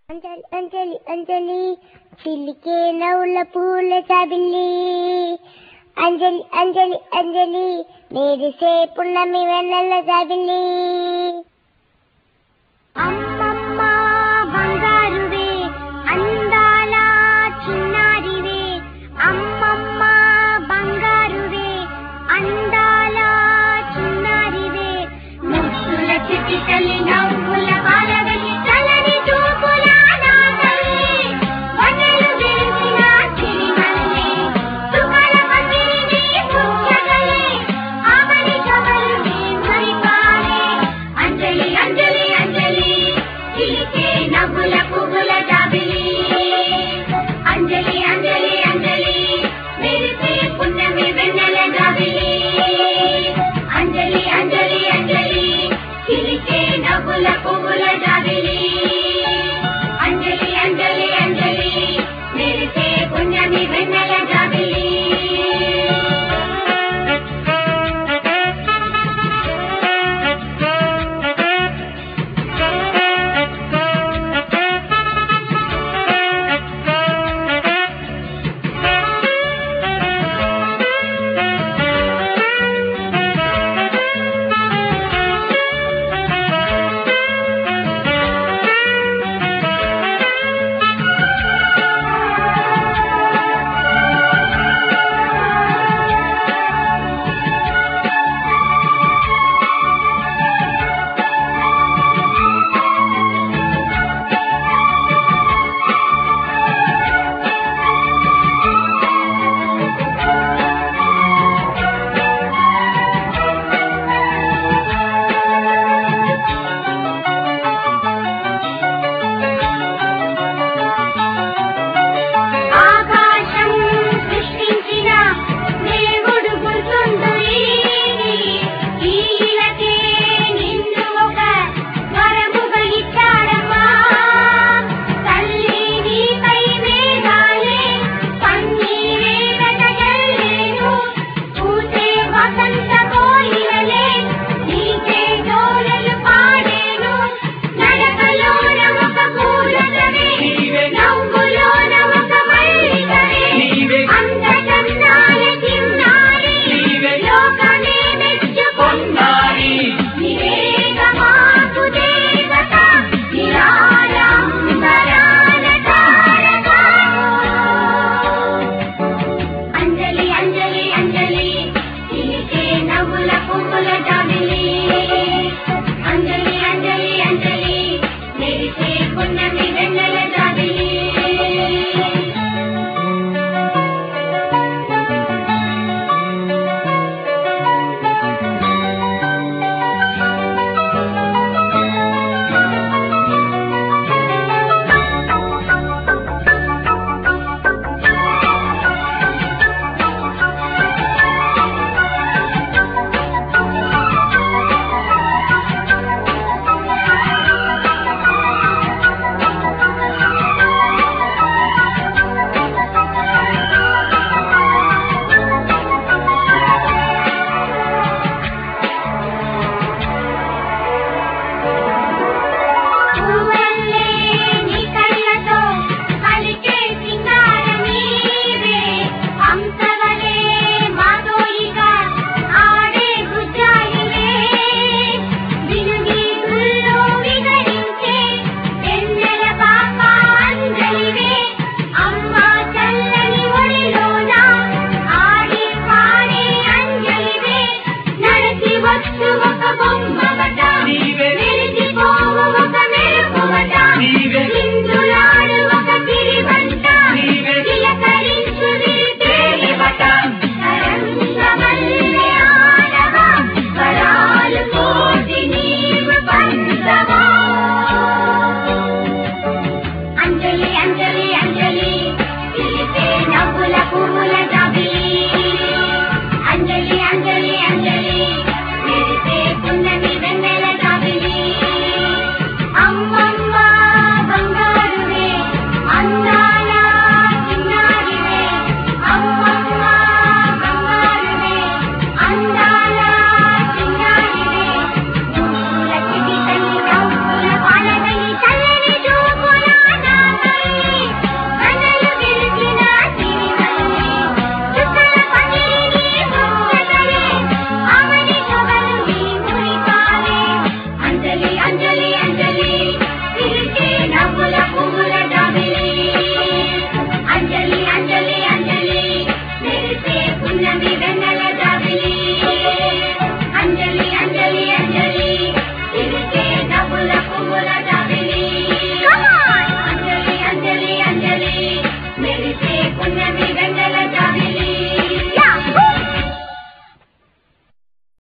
అంజలి అంజలి అంజలి చిల్లికే నవ్వుల పూల చబిల్లి అంజలి అంజలి అంజలి మెరిసే పున్నమి వెన్నెల చబిల్లి అమ్మమ్మ బంగారువే అందాల చిన్నారివే అమ్మమ్మ బంగారువే అందాల చిన్నారివే ముద్దుల చిట్టి తల్లి నవ్వుల బాలవల్లి చలని చూపుల నా తల్లి వనలు విరిసిన చిరిమల్లి సుఖల పసిరిని పుచ్చగలే ఆవలి చవలుని మురిపాలే అంజలి అంజలి అంజలి చిలికే నవ్వుల పువ్వుల జాబిలి అంజలి అంజలి అంజలి మెరిసే పున్నమి వెన్నెల జాబిలి అంజలి అంజలి అంజలి చిలికే నవ్వుల పువ్వుల జాబిలి అంజలి అంజలి అంజలి మెరిసే పున్నమి వెన్నెల జాబిలి పున్నమి